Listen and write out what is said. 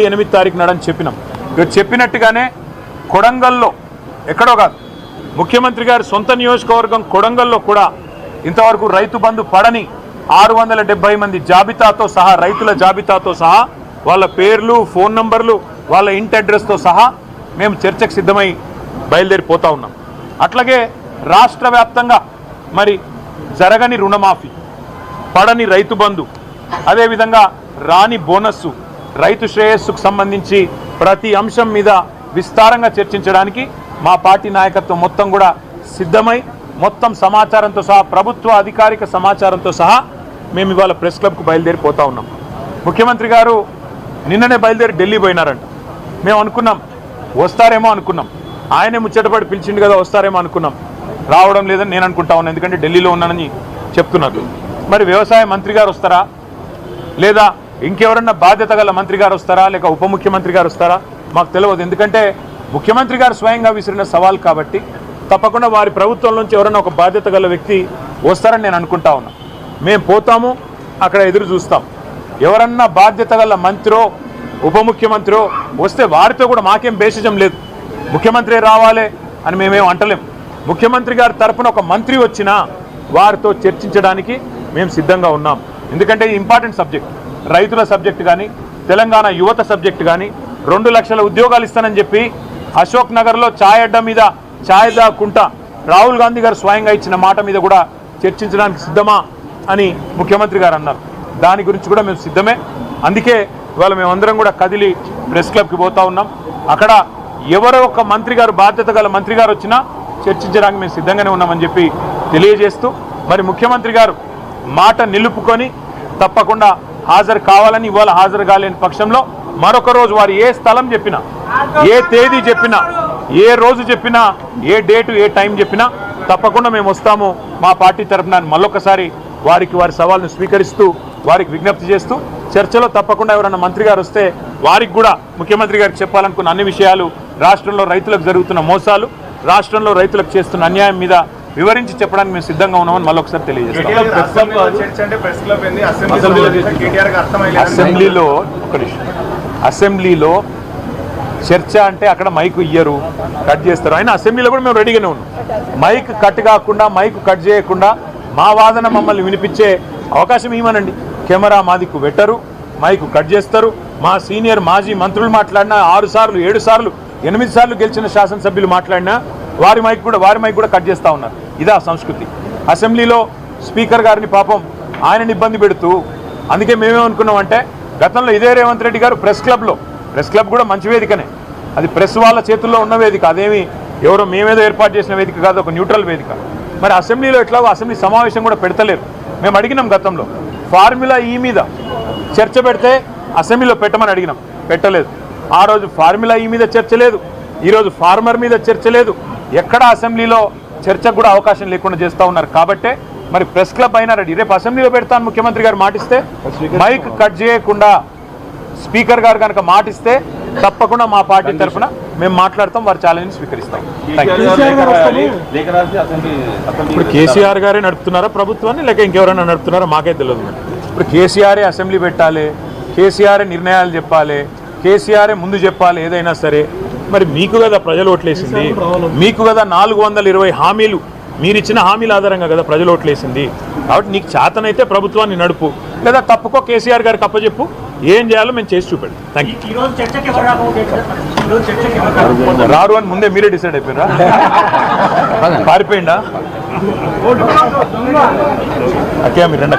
8వ తారీఖు నాడని చెప్పినాం. చెప్పినట్టుగానే కొడంగల్లో ఎక్కడో కాదు, ముఖ్యమంత్రి గారి సొంత నియోజకవర్గం కొడంగల్లో కూడా ఇంతవరకు రైతు బంధు పడని 670 మంది జాబితాతో సహా, రైతుల జాబితాతో సహా, వాళ్ళ పేర్లు, ఫోన్ నంబర్లు, వాళ్ళ ఇంటి అడ్రస్తో సహా మేము చర్చకు సిద్ధమై బయలుదేరిపోతా ఉన్నాం. అట్లాగే రాష్ట్ర వ్యాప్తంగా మరి జరగని రుణమాఫీ, పడని రైతు బంధు, అదేవిధంగా రాని బోనస్సు, రైతు శ్రేయస్సుకు సంబంధించి ప్రతి అంశం మీద విస్తారంగా చర్చించడానికి మా పార్టీ నాయకత్వం మొత్తం కూడా సిద్ధమై మొత్తం సమాచారంతో సహా, ప్రభుత్వ అధికారిక సమాచారంతో సహా మేము ఇవాళ ప్రెస్ క్లబ్కు బయలుదేరిపోతా ఉన్నాం. ముఖ్యమంత్రి గారు నిన్ననే బయలుదేరి ఢిల్లీ పోయినారంట. మేము అనుకున్నాం వస్తారేమో అనుకున్నాం, ఆయనే ముచ్చటపడి పిలిచిండు కదా వస్తారేమో అనుకున్నాం. రావడం లేదని నేను అనుకుంటా ఉన్నాను, ఎందుకంటే ఢిల్లీలో ఉన్నానని చెప్తున్నారు. మరి వ్యవసాయ మంత్రి గారు వస్తారా, లేదా ఇంకెవరన్నా బాధ్యత గల మంత్రి గారు వస్తారా, లేక ఉప ముఖ్యమంత్రి గారు వస్తారా మాకు తెలియదు. ఎందుకంటే ముఖ్యమంత్రి గారు స్వయంగా విసిరిన సవాల్ కాబట్టి తప్పకుండా వారి ప్రభుత్వం నుంచి ఎవరైనా ఒక బాధ్యత గల వ్యక్తి వస్తారని నేను అనుకుంటా ఉన్నా. మేము పోతాము, అక్కడ ఎదురు చూస్తాం. ఎవరన్నా బాధ్యత గల మంత్రో ఉప ముఖ్యమంత్రో వస్తే వారితో కూడా మాకేం భేషజం లేదు. ముఖ్యమంత్రి రావాలి అని మేమేం అంటలేం. ముఖ్యమంత్రి గారి తరఫున ఒక మంత్రి వచ్చినా వారితో చర్చించడానికి మేము సిద్ధంగా ఉన్నాం. ఎందుకంటే ఇంపార్టెంట్ సబ్జెక్ట్, రైతుల సబ్జెక్ట్ కానీ, తెలంగాణ యువత సబ్జెక్ట్ కానీ, 2 లక్షల ఉద్యోగాలు ఇస్తానని చెప్పి అశోక్ నగర్లో ఛాయ్ అడ్డా మీద ఛాయ్ దాక్కుంటా రాహుల్ గాంధీ గారు స్వయంగా ఇచ్చిన మాట మీద కూడా చర్చించడానికి సిద్ధమా అని ముఖ్యమంత్రి గారు అన్నారు. దాని గురించి కూడా మేము సిద్ధమే. అందుకే ఇవాళ మేమందరం కూడా కదిలి ప్రెస్ క్లబ్కి పోతా ఉన్నాం. అక్కడ ఎవరో ఒక మంత్రి గారు, బాధ్యత గల మంత్రి గారు వచ్చినా చర్చించడానికి మేము సిద్ధంగానే ఉన్నామని చెప్పి తెలియజేస్తూ, మరి ముఖ్యమంత్రి గారు మాట నిలుపుకొని తప్పకుండా హాజరు కావాలని, ఇవాళ హాజరు కాలేని పక్షంలో మరొక రోజు వారు ఏ స్థలం చెప్పినా, ఏ తేదీ చెప్పినా, ఏ రోజు చెప్పినా, ఏ డేటు ఏ టైం చెప్పినా తప్పకుండా మేము వస్తాము మా పార్టీ తరఫున. మళ్ళొకసారి వారి సవాల్ను స్వీకరిస్తూ, వారికి విజ్ఞప్తి చేస్తూ, చర్చలో తప్పకుండా ఎవరైనా మంత్రి గారు వస్తే వారికి కూడా ముఖ్యమంత్రి గారికి చెప్పాలనుకున్న అన్ని విషయాలు, రాష్ట్రంలో రైతులకు జరుగుతున్న మోసాలు, రాష్ట్రంలో రైతులకు చేస్తున్న అన్యాయం మీద వివరించి చెప్పడానికి మేము సిద్ధంగా ఉన్నామని మళ్ళొకసారి తెలియజేస్తాం. అసెంబ్లీలో చర్చ అంటే అక్కడ మైక్ ఇయ్యరు, కట్ చేస్తారు. అయినా అసెంబ్లీలో కూడా మేము రెడీగానే ఉన్నాం. మైక్ కట్ కాకుండా, మైక్ కట్ చేయకుండా మా వాదన మమ్మల్ని వినిపించే అవకాశం ఇవ్వనండి. కెమెరా మాదికు పెట్టరు, మైక్ కట్ చేస్తారు. మా సీనియర్ మాజీ మంత్రులు మాట్లాడినా 6 సార్లు 7 సార్లు 8 సార్లు గెలిచిన శాసనసభ్యులు మాట్లాడినా వారి మైక్ కూడా కట్ చేస్తూ ఉన్నారు. ఇదా సంస్కృతి. అసెంబ్లీలో స్పీకర్ గారిని పాపం ఆయనని ఇబ్బంది పెడుతూ, అందుకే మేమేమనుకున్నామంటే గతంలో ఇదే రేవంత్ రెడ్డి గారు ప్రెస్ క్లబ్ కూడా మంచి వేదికనే, అది ప్రెస్ వాళ్ళ చేతుల్లో ఉన్న వేదిక, అదేమి ఎవరో మేమేదో ఏర్పాటు చేసిన వేదిక కాదు, ఒక న్యూట్రల్ వేదిక. మరి అసెంబ్లీలో ఎట్లాగో అసెంబ్లీ సమావేశం కూడా పెడతలేరు. మేము అడిగినాం గతంలో ఫార్ములా ఈ మీద చర్చ పెడితే అసెంబ్లీలో పెట్టమని అడిగినాం, పెట్టలేదు. ఆ రోజు ఫార్ములా ఈ మీద చర్చ లేదు, ఈరోజు ఫార్మర్ మీద చర్చ లేదు. ఎక్కడ అసెంబ్లీలో చర్చకు కూడా అవకాశం లేకుండా చేస్తూ ఉన్నారు. కాబట్టే మరి ప్రెస్ క్లబ్ అయినా రెడీ. రేపు అసెంబ్లీలో పెడతాను ముఖ్యమంత్రి గారు మాటిస్తే, మైక్ కట్ చేయకుండా స్పీకర్ గారు కనుక మాటిస్తే తప్పకుండా మా పార్టీ తరఫున మేము మాట్లాడతాం, వారి ఛాలెంజ్ స్వీకరిస్తాం. ఇప్పుడు కేసీఆర్ గారే నడుపుతున్నారా ప్రభుత్వాన్ని, లేక ఇంకెవరైనా నడుపుతున్నారా మాకే తెలియదు. ఇప్పుడు కేసీఆరే అసెంబ్లీ పెట్టాలి, కేసీఆరే నిర్ణయాలు చెప్పాలి, కేసీఆరే ముందు చెప్పాలి ఏదైనా సరే. మరి మీకు కదా ప్రజలు ఓట్లేసింది, మీకు కదా 420 హామీలు, మీరిచ్చిన హామీల ఆధారంగా కదా ప్రజలు ఓట్లేసింది. కాబట్టి నీకు చేతనైతే ప్రభుత్వాన్ని నడుపు, లేదా తప్పుకో కేసీఆర్ గారికి అప్పచెప్పు, ఏం చేయాలో మేము చేసి చూపెడతాం. Thank you. రారు అని ముందే మీరే డిసైడ్ అయిపోయారా? పారిపోయిందా? అకే మీరు రండి.